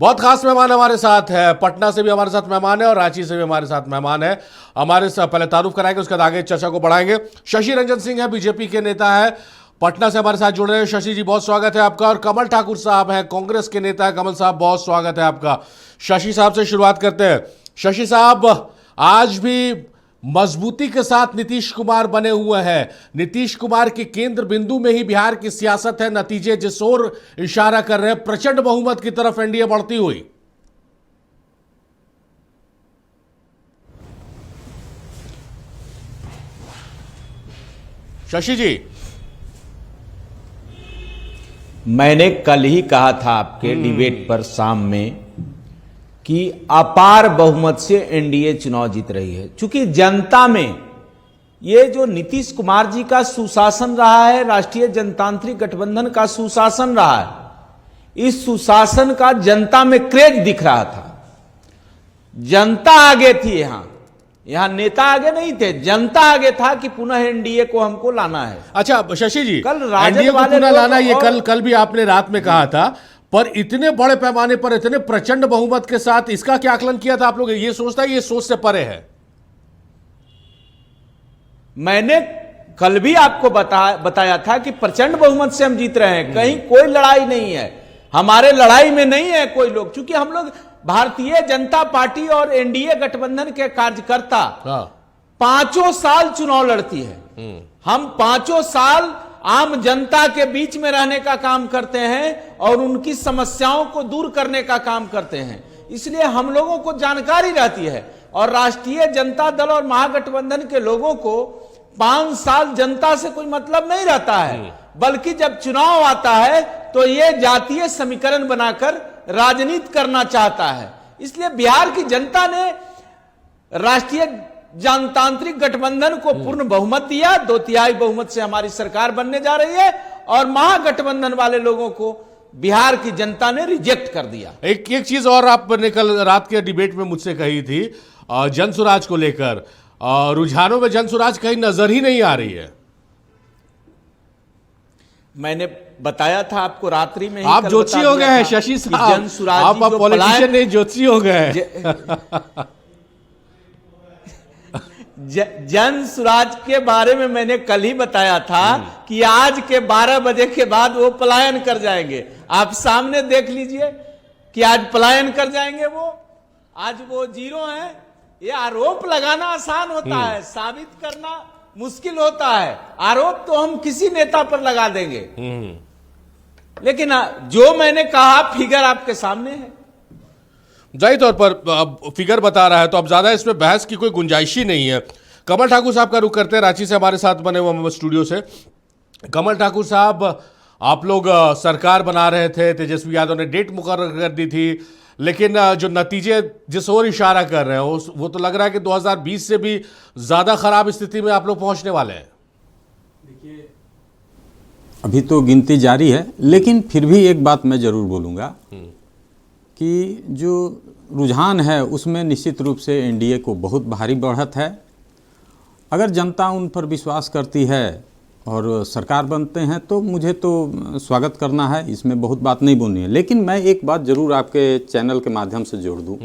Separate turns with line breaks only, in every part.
बहुत खास मेहमान हमारे साथ है, पटना से भी हमारे साथ मेहमान है और रांची से भी हमारे साथ मेहमान है। हमारे साथ पहले तारुफ कराएंगे, उसके बाद आगे चर्चा को बढ़ाएंगे। शशि रंजन सिंह है, बीजेपी के नेता है, पटना से हमारे साथ जुड़ रहे हैं। शशि जी बहुत स्वागत है आपका। और कमल ठाकुर साहब हैं, कांग्रेस के नेता है। कमल साहब बहुत स्वागत है आपका। शशि साहब से शुरुआत करते हैं। शशि साहब, आज भी मजबूती के साथ नीतीश कुमार बने हुए हैं। नीतीश कुमार के केंद्र बिंदु में ही बिहार की सियासत है। नतीजे जिस ओर इशारा कर रहे हैं, प्रचंड बहुमत की तरफ एनडीए बढ़ती हुई। शशि जी,
मैंने कल ही कहा था आपके डिबेट पर शाम में कि अपार बहुमत से एनडीए चुनाव जीत रही है। चूंकि जनता में ये जो नीतीश कुमार जी का सुशासन रहा है, राष्ट्रीय जनतांत्रिक गठबंधन का सुशासन रहा है, इस सुशासन का जनता में क्रेज दिख रहा था। जनता आगे थी, यहां नेता आगे नहीं थे, जनता आगे था कि पुनः एनडीए को हमको लाना है।
अच्छा शशि जी,
कल
एनडीए को पुनः लाना, ये कल भी आपने रात में कहा था, पर इतने बड़े पैमाने पर, इतने प्रचंड बहुमत के साथ इसका क्या आकलन किया था आप लोग? ये सोचता है, ये सोच से परे है।
मैंने कल भी आपको बताया था कि प्रचंड बहुमत से हम जीत रहे हैं, कहीं कोई लड़ाई नहीं है, हमारे लड़ाई में नहीं है कोई लोग। क्योंकि हम लोग भारतीय जनता पार्टी और एनडीए गठबंधन के कार्यकर्ता 5 साल चुनाव लड़ती है। हम 5 साल आम जनता के बीच में रहने का काम करते हैं और उनकी समस्याओं को दूर करने का काम करते हैं, इसलिए हम लोगों को जानकारी रहती है। और राष्ट्रीय जनता दल और महागठबंधन के लोगों को 5 साल जनता से कोई मतलब नहीं रहता है, बल्कि जब चुनाव आता है तो ये जातीय समीकरण बनाकर राजनीति करना चाहता है। इसलिए बिहार की जनता ने राष्ट्रीय जनतांत्रिक गठबंधन को पूर्ण बहुमत दिया, 2/3 बहुमत से हमारी सरकार बनने जा रही है, और महागठबंधन वाले लोगों को बिहार की जनता ने रिजेक्ट कर दिया।
एक चीज और आपने कल रात के डिबेट में मुझसे कही थी, जनसुराज को लेकर, रुझानों में जनसुराज कहीं नजर ही नहीं आ रही है।
मैंने बताया था आपको रात्रि में ही,
आप ज्योतिषी हो गए हैं शशि साहब,
जनसुराज
आप पॉलिटिशियन नहीं, ज्योतिषी हो गए हैं।
जन सुराज के बारे में मैंने कल ही बताया था कि आज के 12 बजे के बाद वो पलायन कर जाएंगे। आप सामने देख लीजिए कि आज पलायन कर जाएंगे वो। आज वो जीरो हैं। ये आरोप लगाना आसान होता है, साबित करना मुश्किल होता है। आरोप तो हम किसी नेता पर लगा देंगे, लेकिन जो मैंने कहा फिगर आपके सामने है।
जाहिर तौर पर फिगर बता रहा है, तो अब ज्यादा इसमें बहस की कोई गुंजाइश ही नहीं है। कमल ठाकुर साहब का रुख करते हैं, रांची से हमारे साथ बने हुए स्टूडियो से। कमल ठाकुर साहब, आप लोग सरकार बना रहे थे, तेजस्वी यादव ने डेट मुकर्रर कर दी थी, लेकिन जो नतीजे जिस ओर इशारा कर रहे हैं वो तो लग रहा है कि 2020 से भी ज्यादा खराब स्थिति में आप लोग पहुंचने वाले हैं।
देखिए, अभी तो गिनती जारी है, लेकिन फिर भी एक बात मैं जरूर बोलूँगा कि जो रुझान है उसमें निश्चित रूप से एनडीए को बहुत भारी बढ़त है। अगर जनता उन पर विश्वास करती है और सरकार बनते हैं तो मुझे तो स्वागत करना है, इसमें बहुत बात नहीं बोलनी है। लेकिन मैं एक बात जरूर आपके चैनल के माध्यम से जोड़ दूं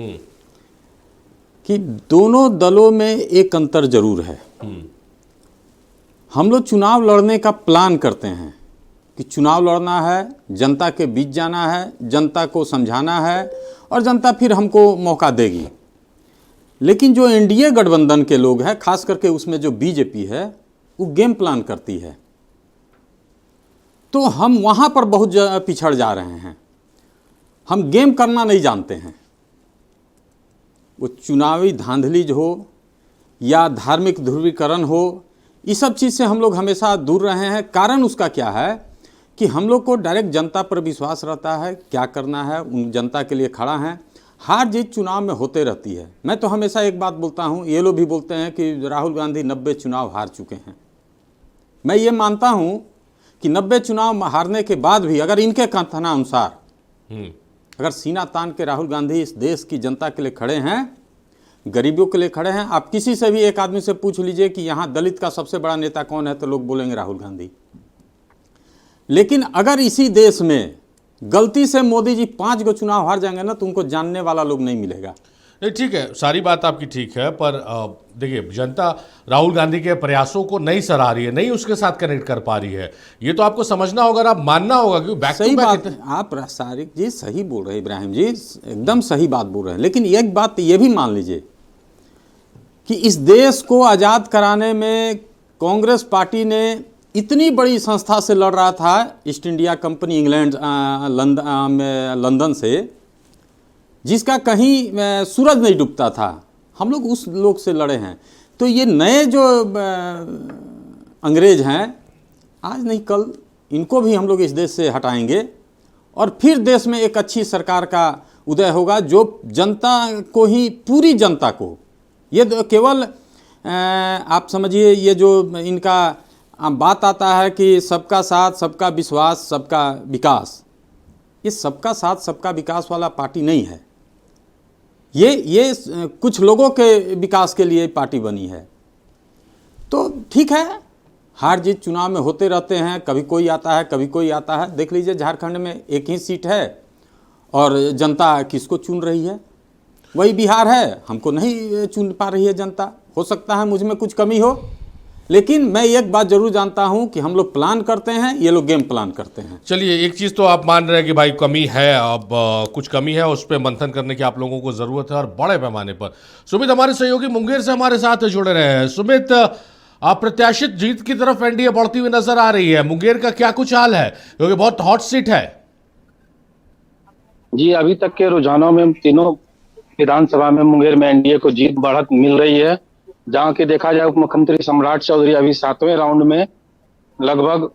कि दोनों दलों में एक अंतर जरूर है। हम लोग चुनाव लड़ने का प्लान करते हैं कि चुनाव लड़ना है, जनता के बीच जाना है, जनता को समझाना है और जनता फिर हमको मौका देगी। लेकिन जो एनडीए गठबंधन के लोग हैं, खास करके उसमें जो बीजेपी है, वो गेम प्लान करती है। तो हम वहाँ पर बहुत पिछड़ जा रहे हैं। हम गेम करना नहीं जानते हैं। वो चुनावी धांधली हो या धार्मिक ध्रुवीकरण हो, इस सब चीज़ से हम लोग हमेशा दूर रहे हैं। कारण उसका क्या है कि हम लोग को डायरेक्ट जनता पर विश्वास रहता है, क्या करना है, उन जनता के लिए खड़ा हैं। हार जीत चुनाव में होते रहती है। मैं तो हमेशा एक बात बोलता हूँ, ये लोग भी बोलते हैं कि राहुल गांधी 90 चुनाव हार चुके हैं। मैं ये मानता हूँ कि 90 चुनाव हारने के बाद भी अगर इनके कथनानुसार अगर सीना तान के राहुल गांधी इस देश की जनता के लिए खड़े हैं, गरीबों के लिए खड़े हैं। आप किसी से भी एक आदमी से पूछ लीजिए कि यहाँ दलित का सबसे बड़ा नेता कौन है, तो लोग बोलेंगे राहुल गांधी। लेकिन अगर इसी देश में गलती से मोदी जी 5 गो चुनाव हार जाएंगे ना तो उनको जानने वाला लोग नहीं मिलेगा।
नहीं, ठीक है, सारी बात आपकी ठीक है, पर देखिए जनता राहुल गांधी के प्रयासों को नहीं सराह रही है, नहीं उसके साथ कनेक्ट कर पा रही है। ये तो आपको समझना होगा, आप मानना होगा कि बैक
सही
टू बैक
बात, आप सारिक जी सही बोल रहे हैं, इब्राहिम जी एकदम सही बात बोल रहे हैं। लेकिन एक बात ये भी मान लीजिए कि इस देश को आज़ाद कराने में कांग्रेस पार्टी ने इतनी बड़ी संस्था से लड़ रहा था, east India company England London से, जिसका कहीं सूरज नहीं डूबता था, हम लोग उस लोग से लड़े हैं। तो ये नए जो अंग्रेज हैं, आज नहीं कल इनको भी हम लोग इस देश से हटाएंगे और फिर देश में एक अच्छी सरकार का उदय होगा जो जनता को ही, पूरी जनता को, ये केवल आप समझिए ये जो इनका बात आता है कि सबका साथ, सबका विश्वास, सबका विकास, ये सबका साथ सबका विकास वाला पार्टी नहीं है। ये कुछ लोगों के विकास के लिए पार्टी बनी है। तो ठीक है, हार जीत चुनाव में होते रहते हैं, कभी कोई आता है कभी कोई आता है। देख लीजिए झारखंड में एक ही सीट है और जनता किसको चुन रही है, वही बिहार है, हमको नहीं चुन पा रही है जनता। हो सकता है मुझ में कुछ कमी हो, लेकिन मैं एक बात जरूर जानता हूं कि हम लोग प्लान करते हैं, ये लोग गेम प्लान करते हैं।
चलिए, एक चीज़ तो आप मान रहे हैं कि भाई कमी है, अब कुछ कमी है, उस पर मंथन करने की आप लोगों को ज़रूरत है और बड़े पैमाने पर। सुमित हमारे सहयोगी मुंगेर से हमारे साथ जुड़े रहे हैं। सुमित, अप्रत्याशित जीत की तरफ एनडीए बढ़ती हुई नजर आ रही है, मुंगेर का क्या कुछ हाल है, क्योंकि बहुत हॉट सीट है?
जी, अभी तक के रुझानों में तीनों विधानसभा में मुंगेर में एनडीए को जीत बढ़त मिल रही है। जहां की देखा जाए, उप मुख्यमंत्री सम्राट चौधरी अभी 7वें राउंड में लगभग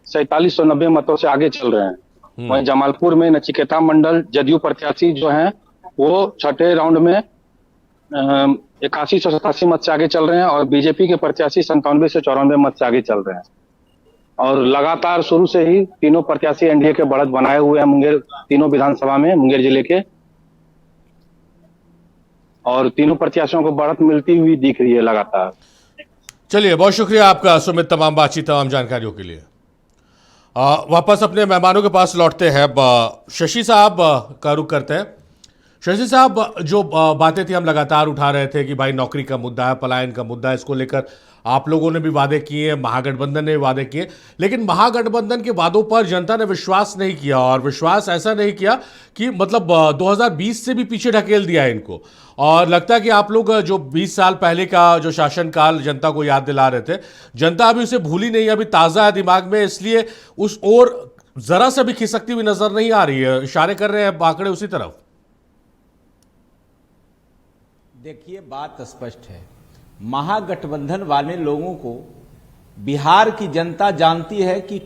4790 मतों से आगे चल रहे हैं। वहीं जमालपुर में नचिकेता मंडल जदयू प्रत्याशी जो हैं वो 6ठे राउंड में 8187 मत से आगे चल रहे हैं और बीजेपी के प्रत्याशी 97 से 94 मत से आगे चल रहे हैं। और लगातार शुरू से ही तीनों प्रत्याशी एनडीए के बढ़त बनाए हुए हैं मुंगेर, तीनों विधानसभा में मुंगेर जिले के, और तीनों प्रत्याशियों को बढ़त मिलती हुई दिख रही है लगातार।
चलिए, बहुत शुक्रिया आपका सुमित, तमाम बातचीत, तमाम जानकारियों के लिए। वापस अपने मेहमानों के पास लौटते हैं। शशि साहब का रुख करते हैं। शशि साहब, जो बातें थी हम लगातार उठा रहे थे कि भाई नौकरी का मुद्दा है, पलायन का मुद्दा है, इसको लेकर आप लोगों ने भी वादे किए, महागठबंधन ने भी वादे किए, लेकिन महागठबंधन के वादों पर जनता ने विश्वास नहीं किया, और विश्वास ऐसा नहीं किया कि मतलब 2020 से भी पीछे ढकेल दिया इनको। और लगता है कि आप लोग जो 20 साल पहले का जो शासनकाल जनता को याद दिला रहे थे, जनता अभी उसे भूली नहीं, अभी ताज़ा है दिमाग में, इसलिए उस ओर जरा सा भी खिसकती हुई नजर नहीं आ रही है, इशारे कर रहे हैं आंकड़े उसी तरफ।
देखिए, बात स्पष्ट है, महागठबंधन वाले लोगों को बिहार की जनता जानती है कि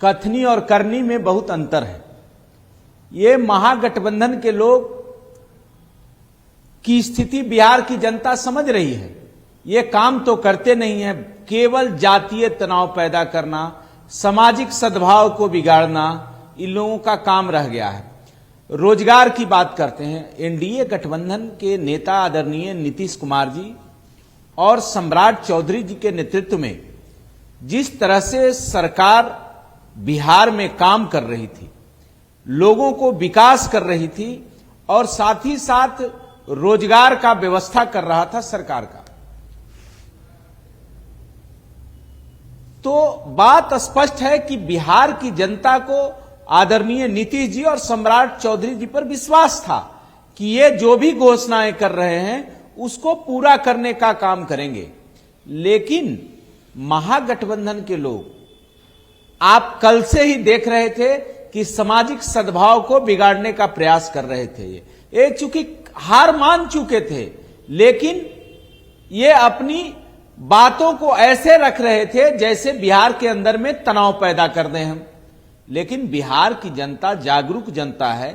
कथनी और करनी में बहुत अंतर है। ये महागठबंधन के लोग की स्थिति बिहार की जनता समझ रही है। ये काम तो करते नहीं है, केवल जातीय तनाव पैदा करना, सामाजिक सद्भाव को बिगाड़ना इन लोगों का काम रह गया है। रोजगार की बात करते हैं, एनडीए गठबंधन के नेता आदरणीय नीतीश कुमार जी और सम्राट चौधरी जी के नेतृत्व में जिस तरह से सरकार बिहार में काम कर रही थी, लोगों को विकास कर रही थी और साथ ही साथ रोजगार का व्यवस्था कर रहा था सरकार का, तो बात स्पष्ट है कि बिहार की जनता को आदरणीय नीतीश जी और सम्राट चौधरी जी पर विश्वास था कि ये जो भी घोषणाएं कर रहे हैं उसको पूरा करने का काम करेंगे। लेकिन महागठबंधन के लोग, आप कल से ही देख रहे थे कि सामाजिक सद्भाव को बिगाड़ने का प्रयास कर रहे थे। ये चूंकि हार मान चुके थे, लेकिन ये अपनी बातों को ऐसे रख रहे थे जैसे बिहार के अंदर में तनाव पैदा कर दें हम। लेकिन बिहार की जनता जागरूक जनता है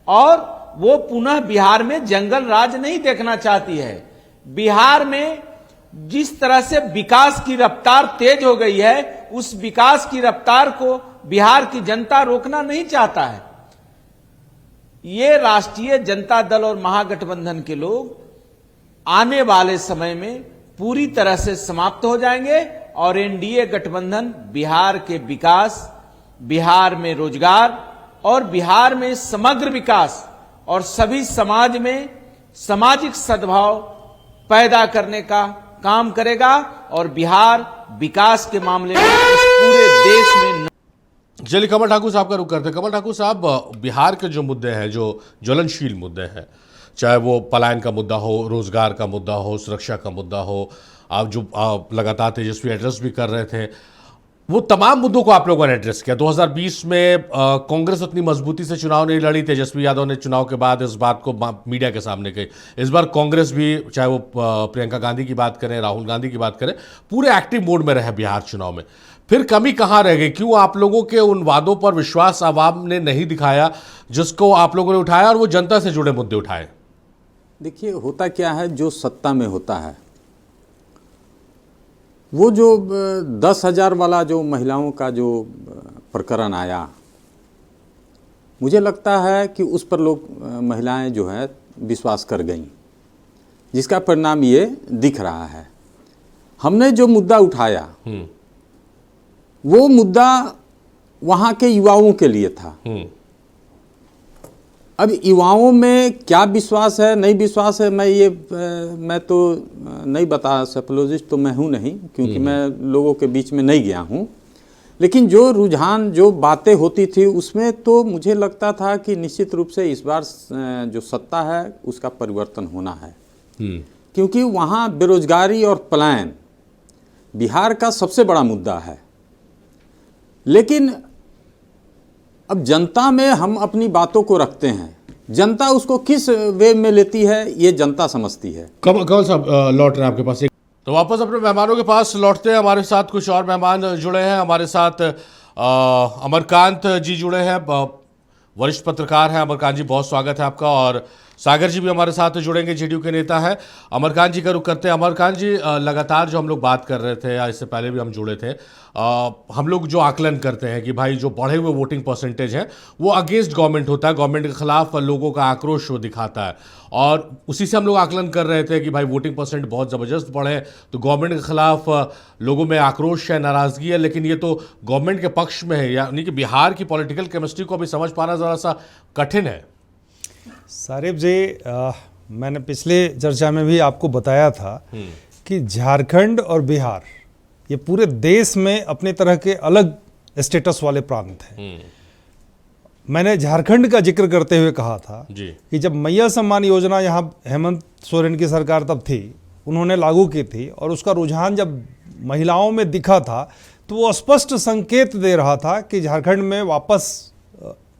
और वो पुनः बिहार में जंगल राज नहीं देखना चाहती है। बिहार में जिस तरह से विकास की रफ्तार तेज हो गई है, उस विकास की रफ्तार को बिहार की जनता रोकना नहीं चाहता है। ये राष्ट्रीय जनता दल और महागठबंधन के लोग आने वाले समय में पूरी तरह से समाप्त हो जाएंगे और एनडीए गठबंधन बिहार के विकास, बिहार में रोजगार और बिहार में समग्र विकास और सभी समाज में सामाजिक सद्भाव पैदा करने का काम करेगा और बिहार विकास के मामले में इस पूरे देश में।
चलिए कमल ठाकुर साहब का रुख करते हैं। कमल ठाकुर साहब, बिहार के जो मुद्दे हैं, जो ज्वलनशील मुद्दे हैं, चाहे वो पलायन का मुद्दा हो, रोजगार का मुद्दा हो, सुरक्षा का मुद्दा हो, आप जो लगातार तेजस्वी एड्रेस भी कर रहे थे, वो तमाम मुद्दों को आप लोगों ने एड्रेस किया। 2020 में कांग्रेस उतनी मजबूती से चुनाव नहीं लड़ी, तेजस्वी यादव ने चुनाव के बाद इस बात को मीडिया के सामने कही। इस बार कांग्रेस भी, चाहे वो प्रियंका गांधी की बात करें, राहुल गांधी की बात करें, पूरे एक्टिव मोड में रहे बिहार चुनाव में। फिर कमी कहाँ रह गई? क्यों आप लोगों के उन वादों पर विश्वास आवाम ने नहीं दिखाया जिसको आप लोगों ने उठाया, और वो जनता से जुड़े मुद्दे उठाए?
देखिए, होता क्या है, जो सत्ता में होता है, वो जो 10,000 वाला जो महिलाओं का जो प्रकरण आया, मुझे लगता है कि उस पर लोग, महिलाएं जो है, विश्वास कर गईं, जिसका परिणाम ये दिख रहा है। हमने जो मुद्दा उठाया वो मुद्दा वहाँ के युवाओं के लिए था। अब युवाओं में क्या विश्वास है, नहीं विश्वास है, मैं तो नहीं बता, सेफोलॉजिस्ट तो मैं हूँ नहीं, क्योंकि मैं लोगों के बीच में नहीं गया हूँ। लेकिन जो रुझान, जो बातें होती थी, उसमें तो मुझे लगता था कि निश्चित रूप से इस बार जो सत्ता है उसका परिवर्तन होना है, क्योंकि वहाँ बेरोजगारी और पलायन बिहार का सबसे बड़ा मुद्दा है। लेकिन अब जनता में हम अपनी बातों को रखते हैं, जनता उसको किस वे में लेती है ये जनता समझती है।
कमल साहब लौट रहे हैं आपके पास। तो वापस अपने मेहमानों के पास लौटते हैं। हमारे साथ कुछ और मेहमान जुड़े हैं। हमारे साथ अमरकांत जी जुड़े हैं, वरिष्ठ पत्रकार हैं। अमरकांत जी, बहुत स्वागत है आपका। और सागर जी भी हमारे साथ जुड़ेंगे, जेडीयू के नेता हैं। अमरकांत जी का रुख करते हैं। अमरकांत जी, लगातार जो हम लोग बात कर रहे थे, या इससे पहले भी हम जुड़े थे, हम लोग जो आकलन करते हैं कि भाई जो बढ़े हुए वोटिंग परसेंटेज है वो अगेंस्ट गवर्नमेंट होता है, गवर्नमेंट के खिलाफ लोगों का आक्रोश वो दिखाता है। और उसी से हम लोग आकलन कर रहे थे कि भाई वोटिंग परसेंट बहुत ज़बरदस्त बढ़े तो गवर्नमेंट के खिलाफ लोगों में आक्रोश है, नाराज़गी है। लेकिन ये तो गवर्नमेंट के पक्ष में है, यानी कि बिहार की पॉलिटिकल केमिस्ट्री को अभी समझ पाना ज़रा सा कठिन है।
सारिब जी, मैंने पिछले चर्चा में भी आपको बताया था कि झारखंड और बिहार ये पूरे देश में अपने तरह के अलग स्टेटस वाले प्रांत हैं। मैंने झारखंड का जिक्र करते हुए कहा था कि जब मैया सम्मान योजना यहाँ हेमंत सोरेन की सरकार तब थी, उन्होंने लागू की थी, और उसका रुझान जब महिलाओं में दिखा था तो वो स्पष्ट संकेत दे रहा था कि झारखंड में वापस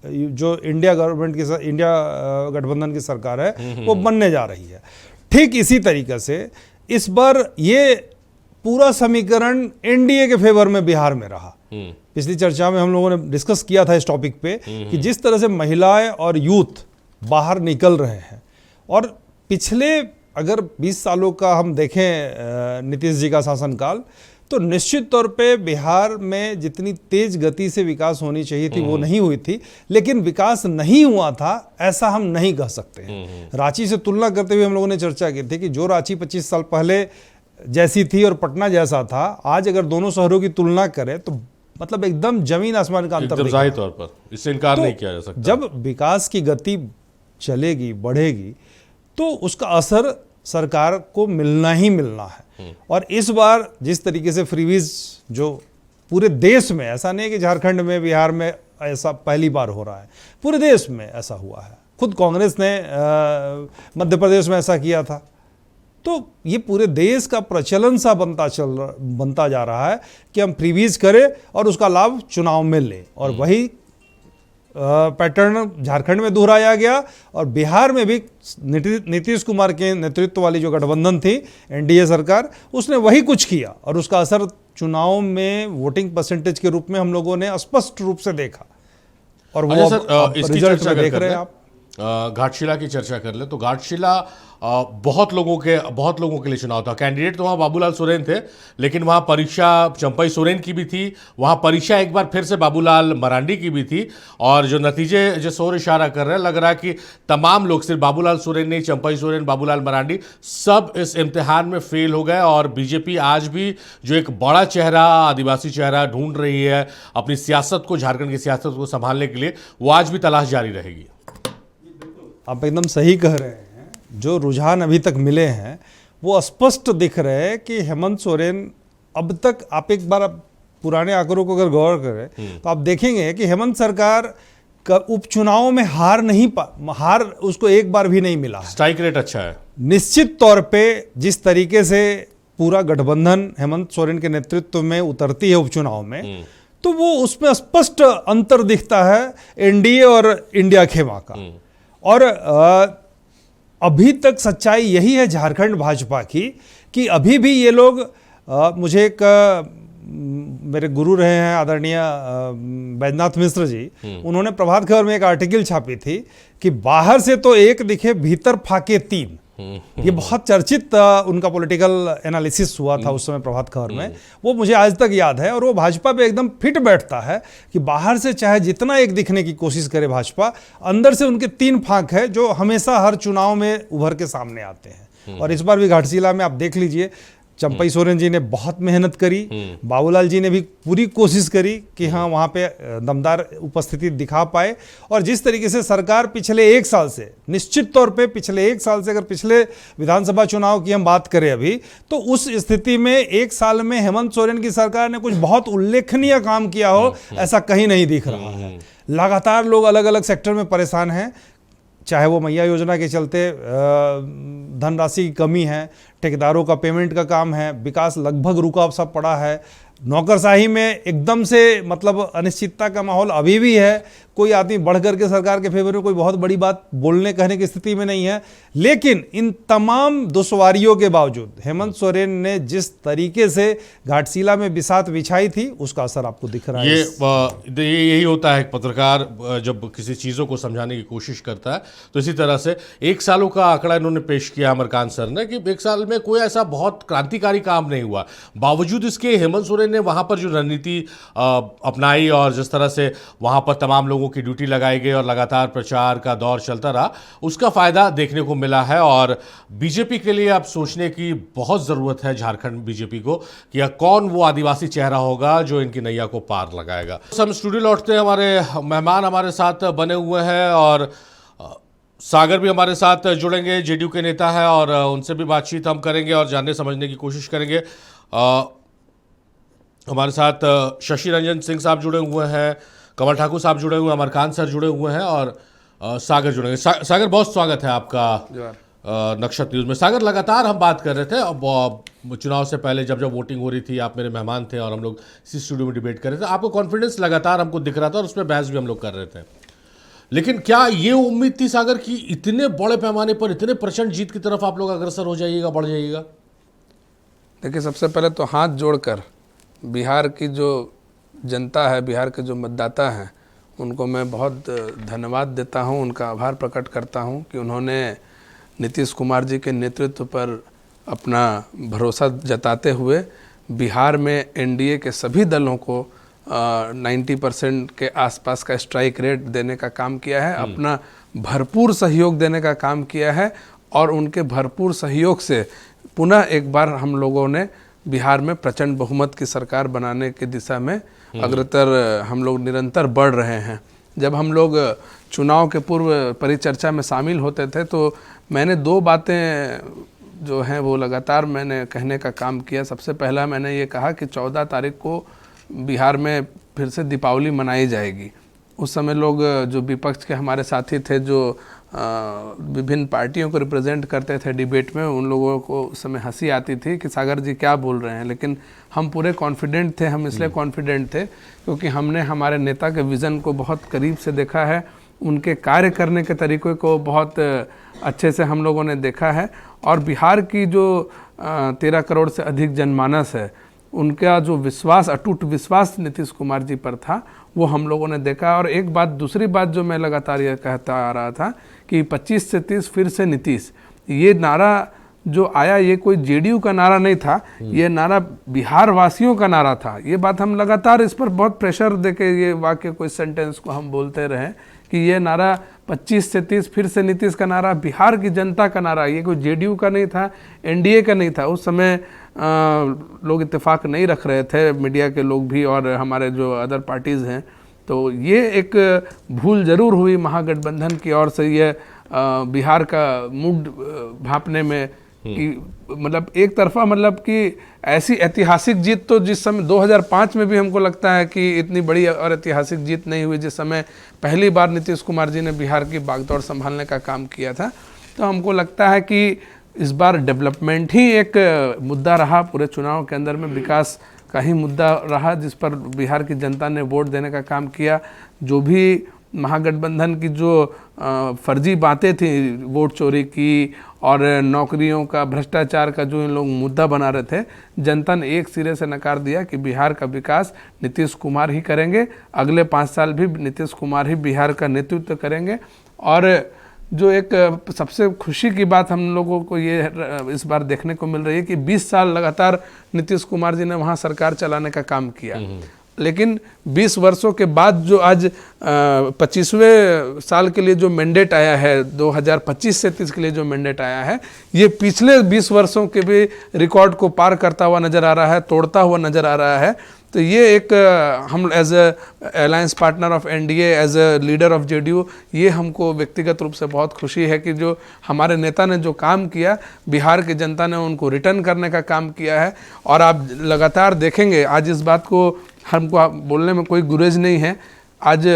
जो इंडिया गठबंधन की सरकार है वो बनने जा रही है। ठीक इसी तरीके से इस बार ये पूरा समीकरण एनडीए के फेवर में बिहार में रहा। पिछली चर्चा में हम लोगों ने डिस्कस किया था इस टॉपिक पे कि जिस तरह से महिलाएं और यूथ बाहर निकल रहे हैं, और पिछले अगर 20 सालों का हम देखें नीतीश जी का शासनकाल, तो निश्चित तौर पे बिहार में जितनी तेज गति से विकास होनी चाहिए थी वो नहीं हुई थी। लेकिन विकास नहीं हुआ था ऐसा हम नहीं कह सकते हैं। रांची से तुलना करते हुए हम लोगों ने चर्चा की थी कि जो रांची 25 साल पहले जैसी थी और पटना जैसा था, आज अगर दोनों शहरों की तुलना करें तो मतलब एकदम जमीन आसमान का अंतर
जाहिर तौर पर इससे इनकार नहीं किया जा सकता।
जब विकास की गति चलेगी, बढ़ेगी, तो उसका असर सरकार को मिलना ही मिलना है। और इस बार जिस तरीके से फ्रीवीज जो पूरे देश में, ऐसा नहीं कि झारखंड में, बिहार में ऐसा पहली बार हो रहा है, पूरे देश में ऐसा हुआ है। खुद कांग्रेस ने मध्य प्रदेश में ऐसा किया था। तो ये पूरे देश का प्रचलन सा बनता जा रहा है कि हम फ्रीवीज करें और उसका लाभ चुनाव में लें। और वही पैटर्न झारखंड में दोहराया गया, और बिहार में भी नीतीश कुमार के नेतृत्व वाली जो गठबंधन थी, एनडीए सरकार, उसने वही कुछ किया, और उसका असर चुनाव में वोटिंग परसेंटेज के रूप में हम लोगों ने स्पष्ट रूप से देखा। और वो
सर, इसकी
रिजल्ट
चर्चा
में देख रहे हैं आप।
घाटशिला की चर्चा कर ले तो घाटशिला बहुत लोगों के लिए चुनाव था। कैंडिडेट तो वहाँ बाबूलाल सोरेन थे, लेकिन वहाँ परीक्षा चंपई सोरेन की भी थी, वहाँ परीक्षा एक बार फिर से बाबूलाल मरांडी की भी थी। और जो नतीजे जिस ओर इशारा कर रहे हैं, लग रहा है कि तमाम लोग, सिर्फ बाबूलाल सोरेन नहीं, चंपई सोरेन, बाबूलाल मरांडी, सब इस इम्तिहान में फेल हो गए। और बीजेपी आज भी जो एक बड़ा चेहरा, आदिवासी चेहरा ढूंढ रही है अपनी सियासत को, झारखंड की सियासत को संभालने के लिए, वो आज भी तलाश जारी रहेगी।
आप एकदम सही कह रहे हैं। जो रुझान अभी तक मिले हैं वो स्पष्ट दिख रहे हैं कि हेमंत सोरेन अब तक, आप एक बार पुराने आंकड़ों को अगर गौर करें तो आप देखेंगे कि हेमंत सरकार का उपचुनाव में हार उसको एक बार भी नहीं मिला है।
स्ट्राइक रेट अच्छा है।
निश्चित तौर पे जिस तरीके से पूरा गठबंधन हेमंत सोरेन के नेतृत्व में उतरती है उपचुनाव में, तो वो उसमें स्पष्ट अंतर दिखता है एनडीए और इंडिया खेमा का। और अभी तक सच्चाई यही है झारखंड भाजपा की कि अभी भी ये लोग, मुझे एक मेरे गुरु रहे हैं आदरणीय बैजनाथ मिश्र जी, उन्होंने प्रभात खबर में एक आर्टिकल छापी थी कि बाहर से तो एक दिखे, भीतर फाके तीन। ये बहुत चर्चित उनका पॉलिटिकल एनालिसिस हुआ था उस समय प्रभात खबर में, वो मुझे आज तक याद है। और वो भाजपा पे एकदम फिट बैठता है कि बाहर से चाहे जितना एक दिखने की कोशिश करे भाजपा, अंदर से उनके तीन फांक है जो हमेशा हर चुनाव में उभर के सामने आते हैं। और इस बार भी घाटशिला में आप देख लीजिए, चंपई सोरेन जी ने बहुत मेहनत करी, बाबूलाल जी ने भी पूरी कोशिश करी कि हाँ वहाँ पे दमदार उपस्थिति दिखा पाए। और जिस तरीके से सरकार पिछले एक साल से, निश्चित तौर पे पिछले एक साल से, अगर पिछले विधानसभा चुनाव की हम बात करें अभी, तो उस स्थिति में एक साल में हेमंत सोरेन की सरकार ने कुछ बहुत उल्लेखनीय काम किया हो ऐसा कहीं नहीं दिख रहा है। लगातार लोग अलग अलग सेक्टर में परेशान हैं, चाहे वो मैया योजना के चलते धनराशि की कमी है, ठेकेदारों का पेमेंट का काम है, विकास लगभग रुका सा पड़ा है, नौकरशाही में एकदम से मतलब अनिश्चितता का माहौल अभी भी है। कोई आदमी बढ़ करके सरकार के फेवर में कोई बहुत बड़ी बात बोलने कहने की स्थिति में नहीं है। लेकिन इन तमाम दुश्वारियों के बावजूद हेमंत सोरेन ने जिस तरीके से घाटशिला में बिसात बिछाई थी, उसका असर आपको दिख रहा है।
यही होता है एक पत्रकार जब किसी चीज़ों को समझाने की कोशिश करता है। तो इसी तरह से एक सालों का आंकड़ा इन्होंने पेश किया अमरकांत सर ने कि एक साल में कोई ऐसा बहुत क्रांतिकारी काम नहीं हुआ। बावजूद इसके हेमंत सोरेन ने वहाँ पर जो रणनीति अपनाई और जिस तरह से वहाँ पर तमाम लोगों की ड्यूटी लगाई गई और लगातार प्रचार का दौर चलता रहा, उसका फायदा देखने को मिला है। और बीजेपी के लिए अब सोचने की बहुत ज़रूरत है, झारखंड बीजेपी को, कि कौन वो आदिवासी चेहरा होगा जो इनकी नैया को पार लगाएगा। हम स्टूडियो लौटते हैं, हमारे मेहमान हमारे साथ बने हुए हैं और सागर भी हमारे साथ जुड़ेंगे, जेडीयू के नेता है, और उनसे भी बातचीत हम करेंगे और जानने समझने की कोशिश करेंगे। हमारे साथ शशि रंजन सिंह साहब जुड़े हुए हैं, कमल ठाकुर साहब जुड़े हुए हैं, अमरकांत सर जुड़े हुए हैं और सागर जुड़ेंगे। सागर, बहुत स्वागत है आपका नक्षत्र न्यूज़ में। सागर, लगातार हम बात कर रहे थे, अब चुनाव से पहले जब वोटिंग हो रही थी, आप मेरे मेहमान थे और हम लोग इसी स्टूडियो में डिबेट कर रहे थे। आपको कॉन्फिडेंस लगातार हमको दिख रहा था और उसमें बहस भी हम लोग कर रहे थे। लेकिन क्या ये उम्मीद थी सागर की इतने बड़े पैमाने पर, इतने प्रचंड जीत की तरफ आप लोग अग्रसर हो जाइएगा, बढ़ जाइएगा?
देखिए, सबसे पहले तो हाथ जोड़कर बिहार की जो जनता है, बिहार के जो मतदाता हैं, उनको मैं बहुत धन्यवाद देता हूं, उनका आभार प्रकट करता हूं कि उन्होंने नीतीश कुमार जी के नेतृत्व पर अपना भरोसा जताते हुए बिहार में एनडीए के सभी दलों को 90% के आसपास का स्ट्राइक रेट देने का काम किया है, अपना भरपूर सहयोग देने का काम किया है। और उनके भरपूर सहयोग से पुनः एक बार हम लोगों ने बिहार में प्रचंड बहुमत की सरकार बनाने की दिशा में अग्रतर हम लोग निरंतर बढ़ रहे हैं। जब हम लोग चुनाव के पूर्व परिचर्चा में शामिल होते थे तो मैंने दो बातें जो हैं वो लगातार मैंने कहने का काम किया। सबसे पहला मैंने ये कहा कि 14 तारीख को बिहार में फिर से दीपावली मनाई जाएगी। उस समय लोग जो विपक्ष के हमारे साथी थे, जो विभिन्न पार्टियों को रिप्रेजेंट करते थे डिबेट में, उन लोगों को उस समय हंसी आती थी कि सागर जी क्या बोल रहे हैं। लेकिन हम पूरे कॉन्फिडेंट थे। हम इसलिए कॉन्फिडेंट थे क्योंकि हमने हमारे नेता के विज़न को बहुत करीब से देखा है, उनके कार्य करने के तरीक़े को बहुत अच्छे से हम लोगों ने देखा है। और बिहार की जो 13 करोड़ से अधिक जनमानस है, उनका जो विश्वास, अटूट विश्वास नीतीश कुमार जी पर था, वो हम लोगों ने देखा। और एक बात, दूसरी बात जो मैं लगातार ये कहता आ रहा था कि 25 से 30 फिर से नीतीश, ये नारा जो आया ये कोई जेडीयू का नारा नहीं था, ये नारा बिहार वासियों का नारा था। ये बात हम लगातार इस पर बहुत प्रेशर देके ये वाक्य को, इस सेंटेंस को हम बोलते रहे कि ये नारा 25 से 30 फिर से नीतीश का नारा बिहार की जनता का नारा, ये कोई जेडीयू का नहीं था, एनडीए का नहीं था। उस समय लोग इत्तेफाक नहीं रख रहे थे, मीडिया के लोग भी और हमारे जो अदर पार्टीज़ हैं। तो ये एक भूल ज़रूर हुई महागठबंधन की ओर से, ये बिहार का मूड भांपने में कि मतलब एक तरफा, मतलब कि ऐसी ऐतिहासिक जीत तो जिस समय 2005 में भी हमको लगता है कि इतनी बड़ी और ऐतिहासिक जीत नहीं हुई, जिस समय पहली बार नीतीश कुमार जी ने बिहार की बागडोर संभालने का काम किया था। तो हमको लगता है कि इस बार डेवलपमेंट ही एक मुद्दा रहा पूरे चुनाव के अंदर में, विकास का ही मुद्दा रहा जिस पर बिहार की जनता ने वोट देने का काम किया। जो भी महागठबंधन की जो फर्जी बातें थी, वोट चोरी की और नौकरियों का, भ्रष्टाचार का जो इन लोग मुद्दा बना रहे थे, जनता ने एक सिरे से नकार दिया कि बिहार का विकास नीतीश कुमार ही करेंगे, अगले 5 साल भी नीतीश कुमार ही बिहार का नेतृत्व करेंगे। और जो एक सबसे खुशी की बात हम लोगों को ये इस बार देखने को मिल रही है कि 20 साल लगातार नीतीश कुमार जी ने वहाँ सरकार चलाने का काम किया, लेकिन 20 वर्षों के बाद जो आज 25वें साल के लिए जो मैंडेट आया है, 2025 से 30 के लिए जो मैंडेट आया है, ये पिछले 20 वर्षों के भी रिकॉर्ड को पार करता हुआ नज़र आ रहा है, तोड़ता हुआ नज़र आ रहा है। तो ये एक हम as alliance partner of NDA, as a leader of JDU, ये हमको व्यक्तिगत रूप से बहुत खुशी है कि जो हमारे नेता ने जो काम किया, बिहार की जनता ने उनको रिटर्न करने का काम किया है। और आप लगातार देखेंगे, आज इस बात को हमको बोलने में कोई गुरेज नहीं है, आज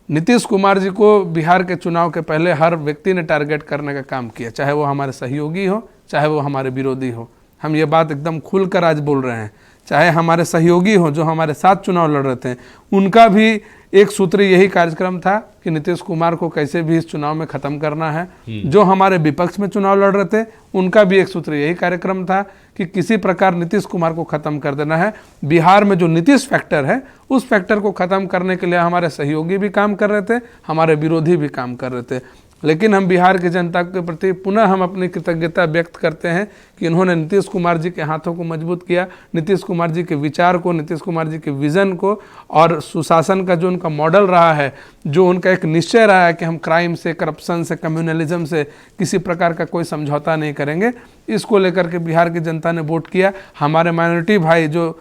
नीतीश कुमार जी को बिहार के चुनाव के पहले हर व्यक्ति ने टारगेट करने का काम किया, चाहे वो हमारे सहयोगी हो, चाहे वो हमारे विरोधी हो। हम ये बात एकदम खुलकर आज बोल रहे हैं, चाहे हमारे सहयोगी हो जो हमारे साथ चुनाव लड़ रहे थे, उनका भी एक सूत्री यही कार्यक्रम था कि नीतीश कुमार को कैसे भी इस चुनाव में ख़त्म करना है। जो हमारे विपक्ष में चुनाव लड़ रहे थे, उनका भी एक सूत्री यही कार्यक्रम था कि किसी प्रकार नीतीश कुमार को ख़त्म कर देना है। बिहार में जो नीतीश फैक्टर है, उस फैक्टर को ख़त्म करने के लिए हमारे सहयोगी भी काम कर रहे थे, हमारे विरोधी भी काम कर रहे थे। लेकिन हम बिहार की जनता के प्रति पुनः हम अपनी कृतज्ञता व्यक्त करते हैं कि इन्होंने नीतीश कुमार जी के हाथों को मजबूत किया, नीतीश कुमार जी के विचार को, नीतीश कुमार जी के विज़न को, और सुशासन का जो उनका मॉडल रहा है, जो उनका एक निश्चय रहा है कि हम क्राइम से, करप्शन से, कम्युनलिज्म से किसी प्रकार का कोई समझौता नहीं करेंगे, इसको लेकर के बिहार की जनता ने वोट किया। हमारे माइनॉरिटी भाई जो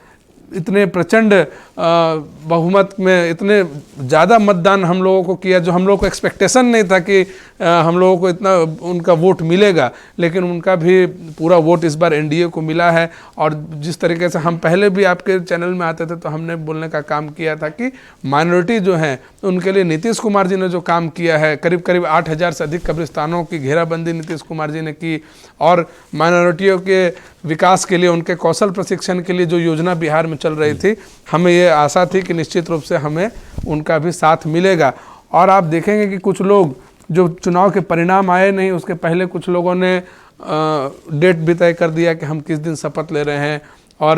इतने प्रचंड बहुमत में इतने ज़्यादा मतदान हम लोगों को किया, जो हम लोगों को एक्सपेक्टेशन नहीं था कि हम लोगों को इतना उनका वोट मिलेगा, लेकिन उनका भी पूरा वोट इस बार एनडीए को मिला है। और जिस तरीके से हम पहले भी आपके चैनल में आते थे तो हमने बोलने का काम किया था कि माइनॉरिटी जो हैं उनके लिए नीतीश कुमार जी ने जो काम किया है, करीब करीब 8000 से अधिक कब्रिस्तानों की घेराबंदी नीतीश कुमार जी ने की, और माइनॉरिटियों के विकास के लिए, उनके कौशल प्रशिक्षण के लिए जो योजना बिहार में चल रही थी, हमें ये आशा थी कि निश्चित रूप से हमें उनका भी साथ मिलेगा। और आप देखेंगे कि कुछ लोग जो चुनाव के परिणाम आए नहीं उसके पहले कुछ लोगों ने डेट भी तय कर दिया कि हम किस दिन शपथ ले रहे हैं, और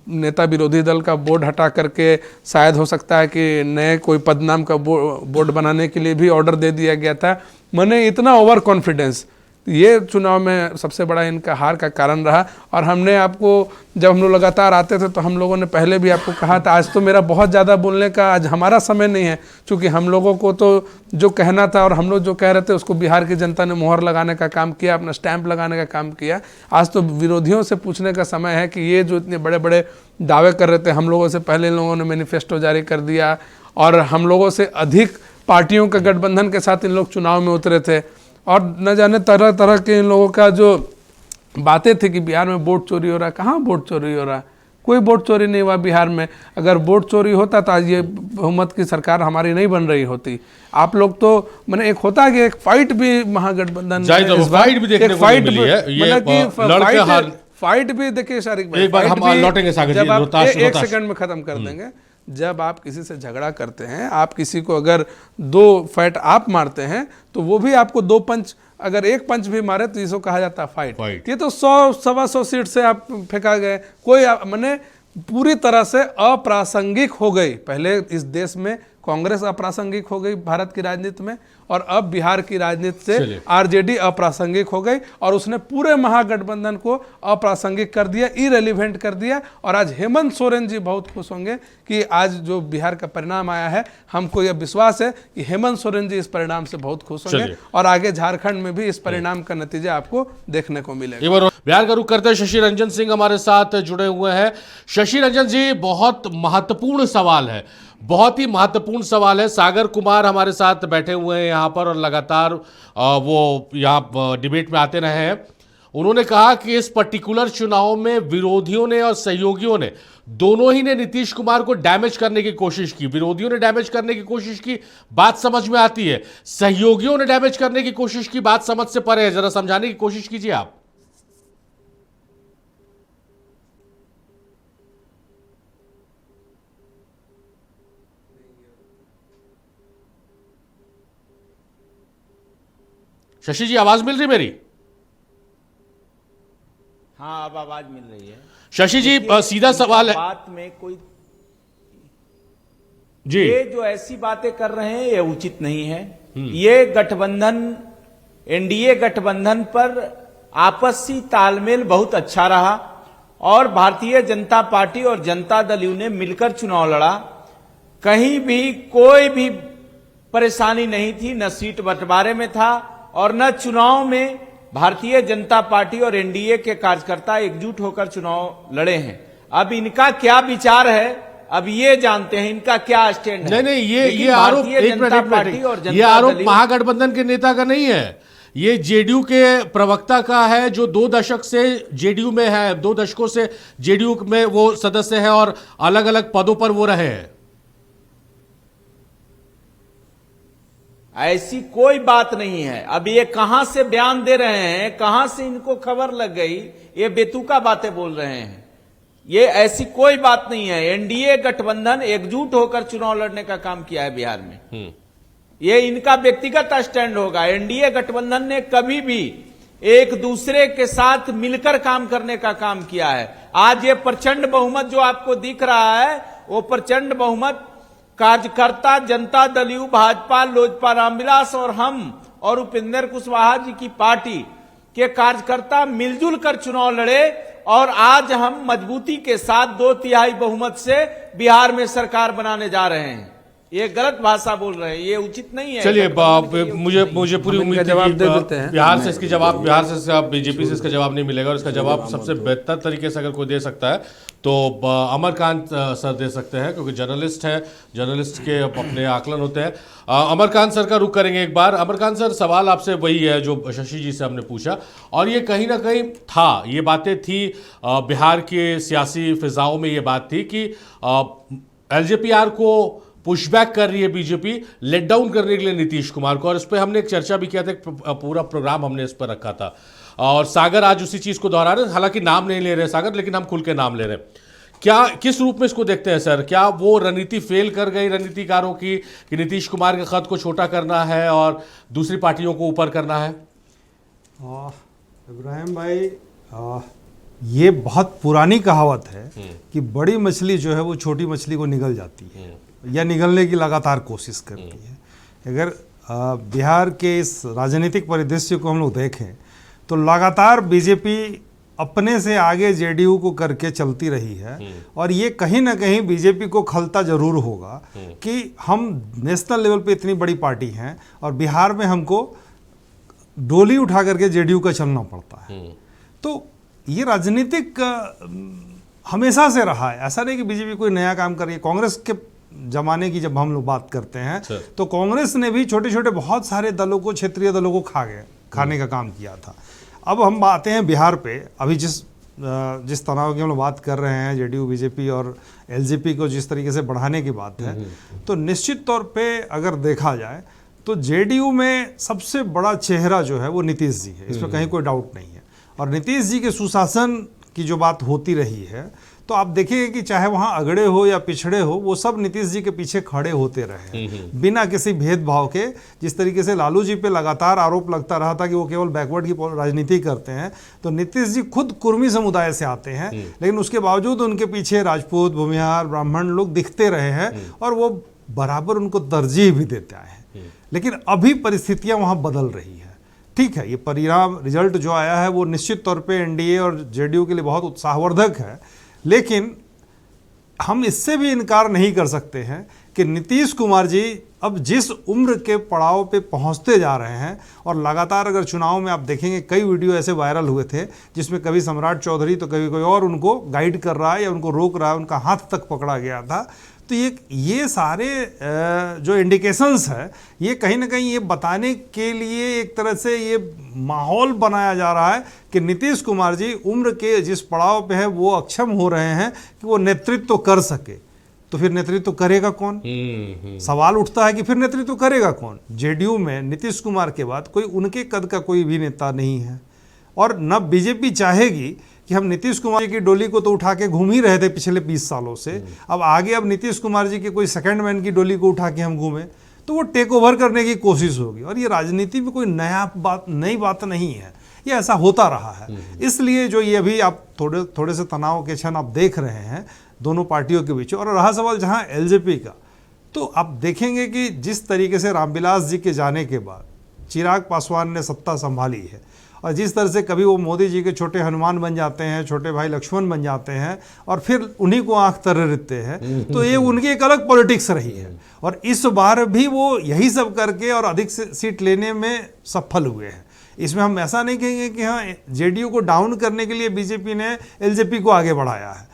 नेता विरोधी दल का बोर्ड हटा करके शायद हो सकता है कि नए कोई पदनाम का बोर्ड बनाने के लिए भी ऑर्डर दे दिया गया था। मैंने इतना ओवर कॉन्फिडेंस, ये चुनाव में सबसे बड़ा इनका हार का कारण रहा। और हमने आपको, जब हम लोग लगातार आते थे तो हम लोगों ने पहले भी आपको कहा था, आज तो मेरा बहुत ज़्यादा बोलने का आज हमारा समय नहीं है, क्योंकि हम लोगों को तो जो कहना था और हम लोग जो कह रहे थे उसको बिहार की जनता ने मोहर लगाने का काम किया, अपना स्टैंप लगाने का काम किया। आज तो विरोधियों से पूछने का समय है कि ये जो इतने बड़े बड़े दावे कर रहे थे, हम लोगों से पहले इन लोगों ने मैनिफेस्टो जारी कर दिया, और हम लोगों से अधिक पार्टियों के गठबंधन के साथ इन लोग चुनाव में उतरे थे, और न जाने तरह तरह के इन लोगों का जो बातें थी कि बिहार में वोट चोरी हो रहा है। कहाँ वोट चोरी हो रहा है? कोई वोट चोरी नहीं हुआ बिहार में। अगर वोट चोरी होता तो आज ये बहुमत की सरकार हमारी नहीं बन रही होती। आप लोग तो मैंने एक होता कि एक फाइट भी महागठबंधन
फाइट भी देखने को मिली है,
मतलब फाइट भी देखिए शारिक भाई,
एक बार हम लौटेंगे सागर जी,
जब आप एक सेकंड में खत्म कर देंगे। जब आप किसी से झगड़ा करते हैं, आप किसी को अगर 2 फैट आप मारते हैं तो वो भी आपको 2 पंच, अगर 1 पंच भी मारे तो इसको कहा जाता है फाइट। ये तो 100-125 सीट से आप फेंका गए। कोई मैंने पूरी तरह से अप्रासंगिक हो गई। पहले इस देश में कांग्रेस अप्रासंगिक हो गई भारत की राजनीति में, और अब बिहार की राजनीति से आरजेडी अप्रासंगिक हो गई, और उसने पूरे महागठबंधन को अप्रासंगिक कर दिया, इरेलीवेंट कर दिया। और आज हेमंत सोरेन जी बहुत खुश होंगे कि आज जो बिहार का परिणाम आया है, हमको यह विश्वास है कि हेमंत सोरेन जी इस परिणाम से बहुत खुश होंगे, और आगे झारखंड में भी इस परिणाम का नतीजा आपको देखने को मिलेगा।
बिहार का रुख करते हैं, शशि रंजन सिंह हमारे साथ जुड़े हुए हैं। शशि रंजन जी, बहुत महत्वपूर्ण सवाल है, बहुत ही महत्वपूर्ण सवाल है। सागर कुमार हमारे साथ बैठे हुए हैं यहाँ पर और लगातार वो यहाँ डिबेट में आते रहे हैं। उन्होंने कहा कि इस पर्टिकुलर चुनाव में विरोधियों ने और सहयोगियों ने दोनों ही ने नीतीश कुमार को डैमेज करने की कोशिश की। विरोधियों ने डैमेज करने की कोशिश की, बात समझ में आती है। सहयोगियों ने डैमेज करने की कोशिश की, बात समझ से परे है। जरा समझाने की कोशिश कीजिए आप। शशि जी, आवाज मिल रही मेरी?
हाँ, अब आवाज मिल रही है।
शशि जी, सीधा सवाल है।
बात में कोई
जी,
ये जो ऐसी बातें कर रहे हैं ये उचित नहीं है। ये गठबंधन, एनडीए गठबंधन पर आपसी तालमेल बहुत अच्छा रहा, और भारतीय जनता पार्टी और जनता दल ने मिलकर चुनाव लड़ा। कहीं भी कोई भी परेशानी नहीं थी, न सीट बंटवारे में था और न चुनाव में। भारतीय जनता पार्टी और एनडीए के कार्यकर्ता एकजुट होकर चुनाव लड़े हैं। अब इनका क्या विचार है, अब ये जानते हैं इनका क्या स्टैंड है।
नहीं, ये आरोप, ये आरोप महागठबंधन के नेता का नहीं है, ये जेडीयू के प्रवक्ता का है, जो 2 दशक से जेडीयू में है, 2 दशकों से जेडीयू में वो सदस्य है और अलग अलग पदों पर वो रहे हैं।
ऐसी कोई बात नहीं है। अब ये कहां से बयान दे रहे हैं, कहां से इनको खबर लग गई, ये बेतुका बातें बोल रहे हैं। ये ऐसी कोई बात नहीं है। एनडीए गठबंधन एकजुट होकर चुनाव लड़ने का काम किया है बिहार में। ये इनका व्यक्तिगत स्टैंड होगा। एनडीए गठबंधन ने कभी भी एक दूसरे के साथ मिलकर काम करने का काम किया है। आज ये प्रचंड बहुमत जो आपको दिख रहा है, वो प्रचंड बहुमत कार्यकर्ता, जनता दल यू, भाजपा, लोजपा, रामविलास और हम और उपेंद्र कुशवाहा जी की पार्टी के कार्यकर्ता मिलजुल कर चुनाव लड़े, और आज हम मजबूती के साथ 2/3 बहुमत से बिहार में सरकार बनाने जा रहे हैं। ये गलत भाषा बोल रहे हैं, ये उचित नहीं है।
चलिए, मुझे पूरी उम्मीद है
जवाब
कि
दे देते हैं।
बिहार से इसकी जवाब, बिहार से बीजेपी से इसका जवाब नहीं मिलेगा, और इसका जवाब सबसे बेहतर तरीके से अगर कोई दे सकता है तो अमरकांत सर दे सकते हैं, क्योंकि जर्नलिस्ट हैं, जर्नलिस्ट के अपने आकलन होते हैं। अमरकांत सर का रुख करेंगे एक बार। अमरकांत सर, सवाल आपसे वही है जो शशि जी से हमने पूछा, और ये कहीं ना कहीं था, ये बातें थी बिहार के सियासी फिजाओं में, ये बात थी कि एलजेपीआर को पुशबैक कर रही है बीजेपी, लेट डाउन करने के लिए नीतीश कुमार को, और इस पर हमने एक चर्चा भी किया था, एक पूरा प्रोग्राम हमने इस पर रखा था। और सागर आज उसी चीज को दोहरा रहे हैं, हालांकि नाम नहीं ले रहे सागर, लेकिन हम खुल के नाम ले रहे हैं। क्या, किस रूप में इसको देखते हैं सर? क्या वो रणनीति फेल कर गई रणनीतिकारों की, कि नीतीश कुमार के खत को छोटा करना है और दूसरी पार्टियों को ऊपर करना है?
इब्राहिम भाई, ये बहुत पुरानी कहावत है कि बड़ी मछली जो है वो छोटी मछली को निगल जाती है या निगलने की लगातार कोशिश करती है। अगर बिहार के इस राजनीतिक परिदृश्य को हम लोग देखें तो लगातार बीजेपी अपने से आगे जेडीयू को करके चलती रही है, और ये कहीं ना कहीं बीजेपी को खलता जरूर होगा कि हम नेशनल लेवल पे इतनी बड़ी पार्टी हैं और बिहार में हमको डोली उठा करके जेडीयू का चलना पड़ता है। तो ये राजनीतिक हमेशा से रहा है, ऐसा नहीं कि बीजेपी कोई नया काम कर रही है। कांग्रेस के जमाने की जब हम लोग बात करते हैं तो कांग्रेस ने भी छोटे छोटे बहुत सारे दलों को, क्षेत्रीय दलों को खाने का काम किया था। अब हम आते हैं बिहार पे। अभी जिस तनाव की हम लोग बात कर रहे हैं, जेडीयू, बीजेपी और एलजेपी को जिस तरीके से बढ़ाने की बात है, तो निश्चित तौर पे अगर देखा जाए तो जेडीयू में सबसे बड़ा चेहरा जो है वो नीतीश जी है, इस पर कहीं कोई डाउट नहीं है। और नीतीश जी के सुशासन की जो बात होती रही है, तो आप देखिए कि चाहे वहां अगड़े हो या पिछड़े हो, वो सब नीतीश जी के पीछे खड़े होते रहे हैं बिना किसी भेदभाव के। जिस तरीके से लालू जी पे लगातार आरोप लगता रहा था कि वो केवल बैकवर्ड की राजनीति करते हैं, तो नीतीश जी खुद कुर्मी समुदाय से आते हैं, लेकिन उसके बावजूद उनके पीछे राजपूत, भूमिहार, ब्राह्मण लोग दिखते रहे हैं और वो बराबर उनको तरजीह भी देते आए हैं। लेकिन अभी परिस्थितियां वहां बदल रही है। ठीक है, ये परिणाम रिजल्ट जो आया है वो निश्चित तौर पे एनडीए और जेडीयू के लिए बहुत उत्साहवर्धक है, लेकिन हम इससे भी इनकार नहीं कर सकते हैं कि नीतीश कुमार जी अब जिस उम्र के पड़ाव पे पहुंचते जा रहे हैं, और लगातार अगर चुनाव में आप देखेंगे कई वीडियो ऐसे वायरल हुए थे जिसमें कभी सम्राट चौधरी तो कभी कोई और उनको गाइड कर रहा है या उनको रोक रहा है, उनका हाथ तक पकड़ा गया था। तो ये सारे जो इंडिकेशंस है, ये कहीं ना कहीं ये बताने के लिए एक तरह से ये माहौल बनाया जा रहा है कि नीतीश कुमार जी उम्र के जिस पड़ाव पे है वो अक्षम हो रहे हैं कि वो नेतृत्व कर सके। तो फिर नेतृत्व करेगा कौन? सवाल उठता है कि फिर नेतृत्व करेगा कौन? जेडीयू में नीतीश कुमार के बाद कोई उनके कद का कोई भी नेता नहीं है, और न बीजेपी चाहेगी कि हम नीतीश कुमार जी की डोली को तो उठा के घूम ही रहे थे पिछले 20 सालों से, अब आगे अब नीतीश कुमार जी के कोई सेकंड मैन की डोली को उठा के हम घूमें, तो वो टेक ओवर करने की कोशिश होगी। और ये राजनीति में कोई नई बात नहीं है, ये ऐसा होता रहा है। इसलिए जो ये अभी आप थोड़े से तनाव के क्षण आप देख रहे हैं दोनों पार्टियों के बीच। और रहा सवाल जहां एलजेपी का, तो आप देखेंगे कि जिस तरीके से रामविलास जी के जाने के बाद चिराग पासवान ने सत्ता संभाली है, और जिस तरह से कभी वो मोदी जी के छोटे हनुमान बन जाते हैं, छोटे भाई लक्ष्मण बन जाते हैं और फिर उन्हीं को आंख तर्रते हैं, तो ये उनकी एक अलग पॉलिटिक्स रही है। और इस बार भी वो यही सब करके और अधिक सीट लेने में सफल हुए हैं। इसमें हम ऐसा नहीं कहेंगे कि हाँ जेडीयू को डाउन करने के लिए बीजेपी ने एलजेपी को आगे बढ़ाया है।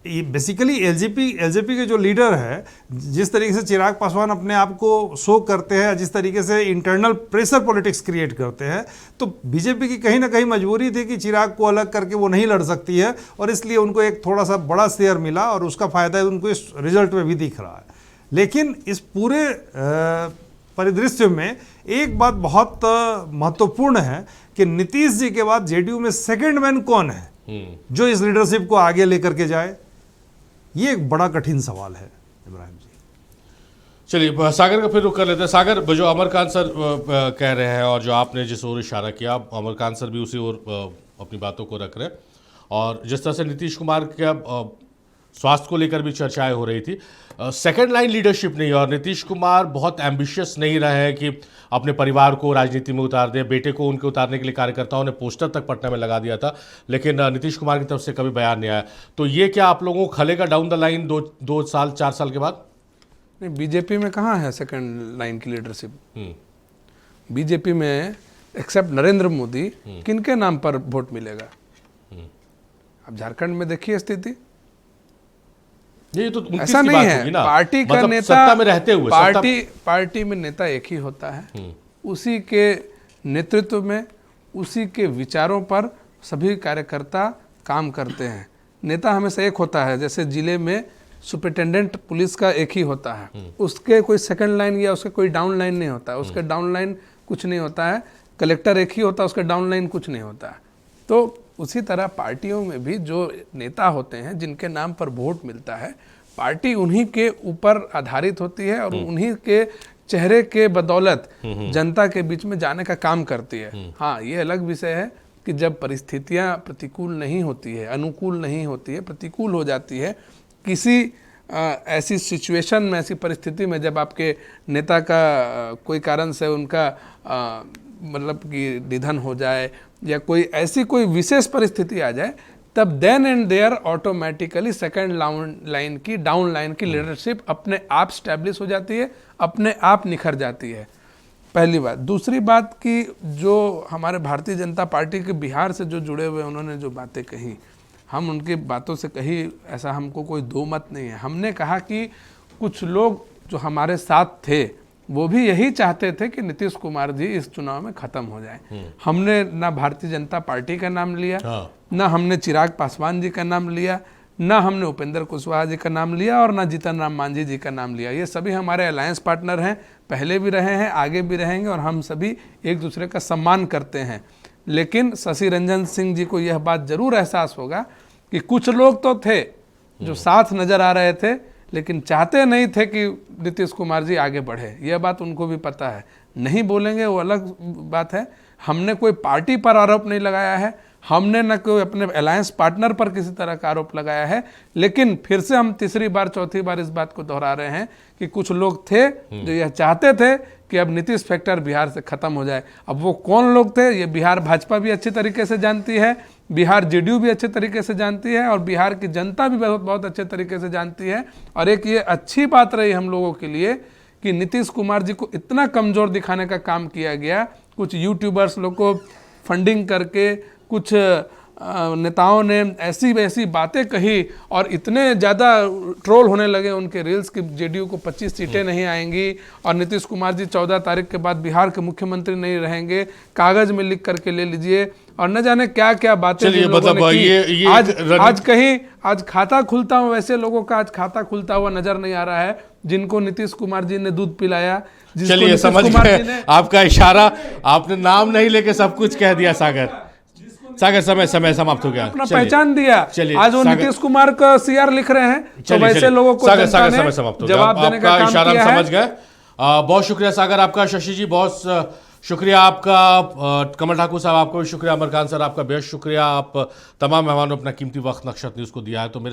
ये बेसिकली एलजेपी के जो लीडर है, जिस तरीके से चिराग पासवान अपने आप को शो करते हैं, जिस तरीके से इंटरनल प्रेशर पॉलिटिक्स क्रिएट करते हैं, तो बीजेपी की कहीं ना कहीं मजबूरी थी कि चिराग को अलग करके वो नहीं लड़ सकती है, और इसलिए उनको एक थोड़ा सा बड़ा शेयर मिला और उसका फायदा उनको इस रिजल्ट में भी दिख रहा है। लेकिन इस पूरे परिदृश्य में एक बात बहुत महत्वपूर्ण है कि नीतीश जी के बाद जेडीयू में सेकेंड मैन कौन है जो इस लीडरशिप को आगे लेकर के जाए, ये एक बड़ा कठिन सवाल है इब्राहिम जी।
चलिए सागर का फिर रुक कर लेते हैं। सागर, जो अमरकांत सर कह रहे हैं और जो आपने जिस ओर इशारा किया, अमरकांत सर भी उसी ओर अपनी बातों को रख रहे हैं, और जिस तरह से नीतीश कुमार के स्वास्थ्य को लेकर भी चर्चाएं हो रही थी, सेकंड लाइन लीडरशिप नहीं है, और नीतीश कुमार बहुत एम्बिशियस नहीं रहे हैं कि अपने परिवार को राजनीति में उतार दें। बेटे को उनके उतारने के लिए कार्यकर्ताओं ने पोस्टर तक पटना में लगा दिया था, लेकिन नीतीश कुमार की तरफ से कभी बयान नहीं आया। तो ये क्या आप लोगों को खलेगा डाउन द लाइन 2-4 साल के बाद?
नहीं, बीजेपी में कहाँ है सेकंड लाइन की लीडरशिप? बीजेपी में एक्सेप्ट नरेंद्र मोदी किनके नाम पर वोट मिलेगा? अब झारखंड में देखिए स्थिति,
ये तो
ऐसा नहीं है। पार्टी का नेता
सत्ता में रहते हुए
पार्टी में नेता एक ही होता है, उसी के नेतृत्व में, उसी के विचारों पर सभी कार्यकर्ता काम करते हैं। नेता हमेशा एक होता है, जैसे जिले में सुपरिटेंडेंट पुलिस का एक ही होता है, उसके कोई सेकंड लाइन या उसके कोई डाउन लाइन नहीं होता है, उसके डाउन लाइन कुछ नहीं होता है। कलेक्टर एक ही होता है, उसके डाउन लाइन कुछ नहीं होता है। तो उसी तरह पार्टियों में भी जो नेता होते हैं जिनके नाम पर वोट मिलता है, पार्टी उन्हीं के ऊपर आधारित होती है और उन्हीं के चेहरे के बदौलत जनता के बीच में जाने का काम करती है। हाँ, ये अलग विषय है कि जब परिस्थितियां प्रतिकूल नहीं होती है, अनुकूल नहीं होती है, प्रतिकूल हो जाती है, किसी ऐसी सिचुएशन में, ऐसी परिस्थिति में जब आपके नेता का कोई कारण से उनका मतलब कि निधन हो जाए या कोई ऐसी कोई विशेष परिस्थिति आ जाए, तब then and there automatically second line की, डाउन लाइन की लीडरशिप अपने आप स्टैब्लिश हो जाती है, अपने आप निखर जाती है। पहली बात। दूसरी बात कि जो हमारे भारतीय जनता पार्टी के बिहार से जो जुड़े हुए उन्होंने जो बातें कही, हम उनकी बातों से कहीं ऐसा हमको कोई दो मत नहीं है। हमने कहा कि कुछ लोग जो हमारे साथ थे वो भी यही चाहते थे कि नीतीश कुमार जी इस चुनाव में खत्म हो जाए। हमने ना भारतीय जनता पार्टी का नाम लिया, ना हमने चिराग पासवान जी का नाम लिया, ना हमने उपेंद्र कुशवाहा जी का नाम लिया, और ना जीतन राम मांझी जी का नाम लिया। ये सभी हमारे अलायंस पार्टनर हैं, पहले भी रहे हैं, आगे भी रहेंगे, और हम सभी एक दूसरे का सम्मान करते हैं। लेकिन शशि रंजन सिंह जी को यह बात जरूर एहसास होगा कि कुछ लोग तो थे जो साथ नजर आ रहे थे, लेकिन चाहते नहीं थे कि नीतीश कुमार जी आगे बढ़े। यह बात उनको भी पता है, नहीं बोलेंगे वो अलग बात है। हमने कोई पार्टी पर आरोप नहीं लगाया है, हमने न कोई अपने अलायंस पार्टनर पर किसी तरह का आरोप लगाया है, लेकिन फिर से हम तीसरी बार चौथी बार इस बात को दोहरा रहे हैं कि कुछ लोग थे जो यह चाहते थे कि अब नीतीश फैक्टर बिहार से खत्म हो जाए। अब वो कौन लोग थे, ये बिहार भाजपा भी अच्छी तरीके से जानती है, बिहार जेडीयू भी अच्छे तरीके से जानती है, और बिहार की जनता भी बहुत बहुत अच्छे तरीके से जानती है। और एक ये अच्छी बात रही हम लोगों के लिए कि नीतीश कुमार जी को इतना कमजोर दिखाने का काम किया गया। कुछ यूट्यूबर्स लोग को फंडिंग करके कुछ नेताओं ने ऐसी वैसी बातें कही और इतने ज़्यादा ट्रोल होने लगे उनके रील्स कि जेडीयू को 25 सीटें नहीं आएंगी और नीतीश कुमार जी 14 तारीख के बाद बिहार के मुख्यमंत्री नहीं रहेंगे, कागज में लिख करके ले लीजिए, और न जाने क्या क्या बातें
मतलब
ये आज खाता खुलता हुआ, वैसे लोगों का आज खाता खुलता हुआ नजर नहीं आ रहा है जिनको नीतीश कुमार जी ने दूध पिलाया।
चलिए समझ गए आपका इशारा, आपने नाम नहीं लेके सब कुछ कह दिया। सागर समय समाप्त हो गया,
अपना पहचान दिया। आज वो नीतीश कुमार का सीआर लिख रहे हैं, तो वैसे लोगों को
सागर समय समाप्त हो गया,
जवाब देने का काम
इशारा
किया
समझ गए। बहुत शुक्रिया सागर आपका, शशि जी बहुत शुक्रिया आपका, कमल ठाकुर साहब आपका भी शुक्रिया, अमर खान सर आपका बेहद शुक्रिया। आप तमाम मेहमानों अपना कीमती वक्त नक्षत्र न्यूज़ को दिया है। तो मेरे